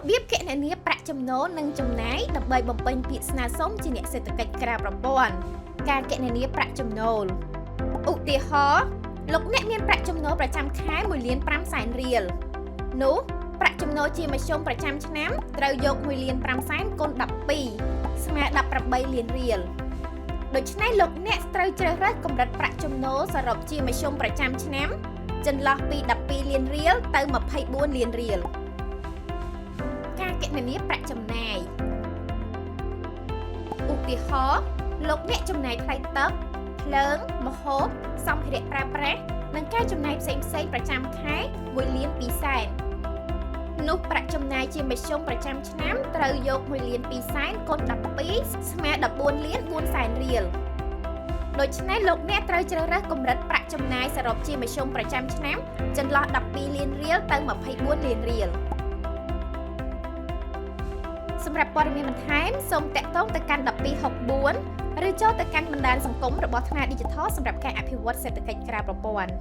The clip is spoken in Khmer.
របៀបគណនាប្រាក់ចំណូលនិងចំណាយដើម្បីបំពេញពាក្យស្នើសុំជាអ្នកសេដ្ឋកិច្ចក្រៅប្រព័ន្ធការគណនាប្រាក់ចំណូលឧទាហរណ៍លោកអ្នកមានប្រាក់ចំណូលប្រចាំខែ1,500,000 រៀលនោះប្រាក់ចំណូលជាមធ្យមប្រចាំឆ្នាំត្រូវយក1,500,000 គុណ12ស្មើ18លានរៀលដូច្នេះលោកអ្នកត្រូវជ្រើសរើសកម្រិតប្រាក់ចំណូលសរុបជាមធ្យមប្រចាំឆ្នាំចន្លោះពី12លានរៀលទៅ24លានរៀលការគណនាប្រាក់ចំណាយឧទាហរណ៍លោកអ្នកចំណាយថ្លៃទឹកភ្លើងម្ហូបសម្ភារៈប្រើប្រាស់និងការចំណាយផ្សេងៗប្រចាំខែ1,200,000នោះប្រាក់ចំណាយជាមធ្យមប្រចាំឆ្នាំត្រូវយក1,200,000 គុណ12ស្មើ14,400,000 រៀលដូច្នេះលោកអ្នកត្រូវជ្រើសរើសកម្រិតប្រាក់ចំណាយសរុបជាមធ្យមប្រចាំឆ្នាំចន្លោះ12លានរៀលទៅ24លានរៀលសម្រាប់ព័ត៌មានបន្ថែមសូមតាក់ទងទៅកាន់1264ឬចូលទៅកាន់បណ្ដាញសង្គមរបស់ថ្នាក់ឌីជីថលសម្រាប់ការអភិវឌ្ឍសេដ្ឋកិច្ចក្រៅប្រព័ន្ធ